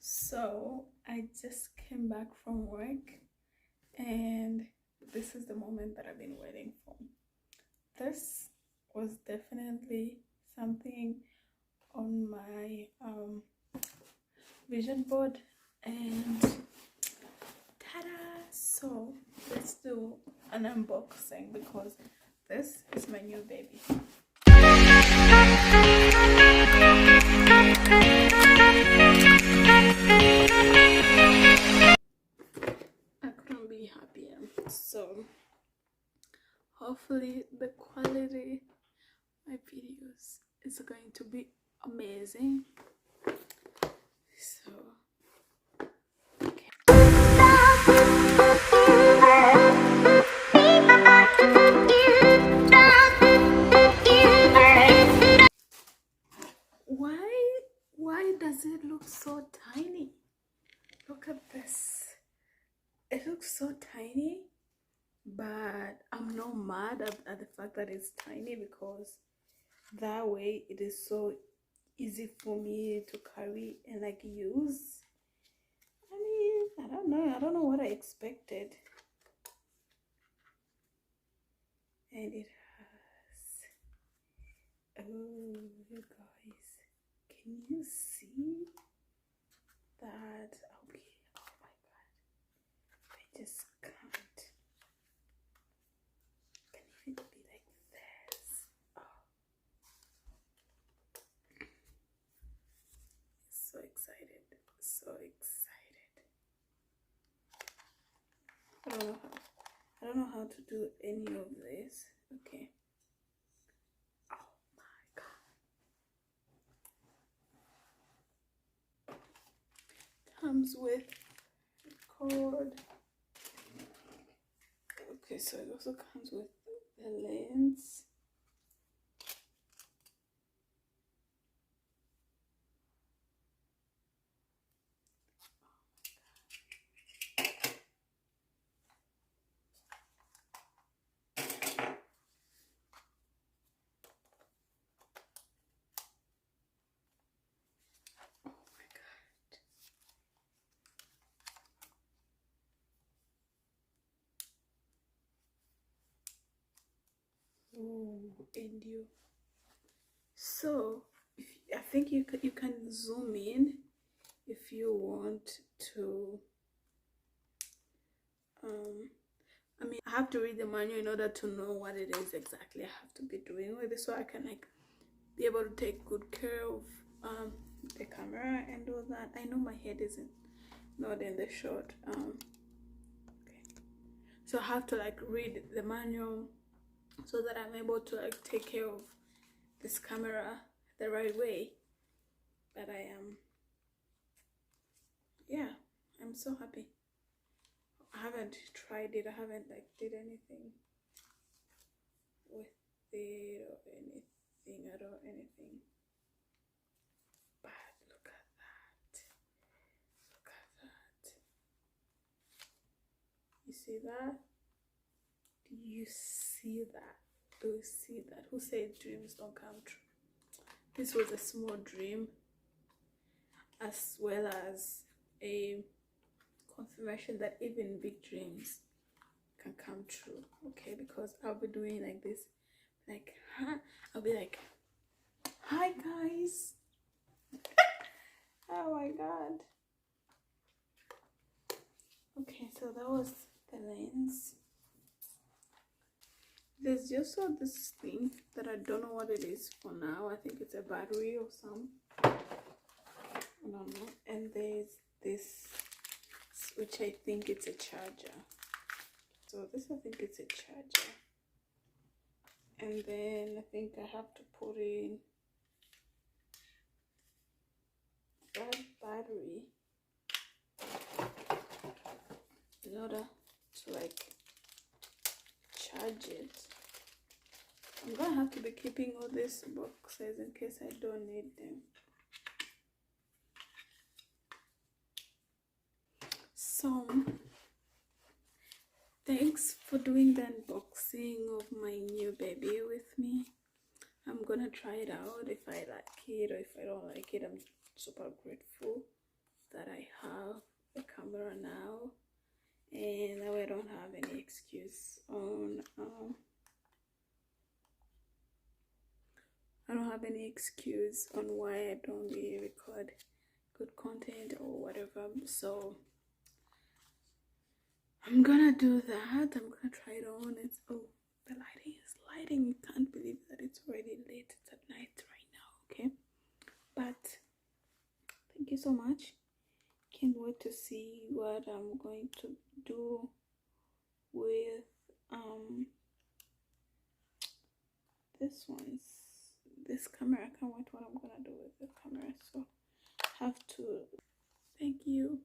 So I just came back from work and this is the moment that I've been waiting for. This was definitely something on my vision board, and ta-da! So let's do an unboxing because this is my new baby. I couldn't be happier. So hopefully the quality of my videos is going to be amazing. So okay. Why does it look so tiny? Look at this. It looks so tiny, but I'm not mad at the fact that it's tiny, because that way it is so easy for me to carry and like use. I mean, I don't know what I expected. And it has, oh, you guys, can you see that? Okay, oh my god, I just can't. Can even be like this? Oh, so excited, so excited. I don't know how to do any of this. Okay. Oh my god. Comes with cord. Okay, so it also comes with the lens. Oh, and you. So I think you can zoom in if you want to. I mean, I have to read the manual in order to know what it is exactly I have to be doing with it, so I can like be able to take good care of the camera and all that. I know my head isn't not in the shot. Okay. So I have to like read the manual so that I'm able to like take care of this camera the right way. But I am, yeah, I'm so happy. I haven't tried it. I haven't like did anything with it or anything at all, anything. But look at that. Look at that. You see that? Do you see that? Do you see that? Who said dreams don't come true? This was a small dream, as well as a confirmation that even big dreams can come true. Okay, because I'll be doing like this, like, huh? I'll be like, hi guys. Oh my god. Okay, so that was the lens. There's just this thing that I don't know what it is for now. I think it's a battery or some, I don't know. And there's this, which I think it's a charger. So this, I think it's a charger. And then I think I have to put in that battery in order to like charge it. I'm gonna have to be keeping all these boxes in case I don't need them. So thanks for doing the unboxing of my new baby with me. I'm gonna try it out. If I like it or if I don't like it, I'm super grateful that I excuse on why I don't really record good content or whatever. So I'm gonna do that. I'm gonna try it on. It's, oh, the lighting is lighting. You can't believe that it's already late. It's at night right now. Okay, but thank you so much. Can't wait to see what I'm going to do with this camera. I can't wait what I'm gonna do with the camera. So have to thank you.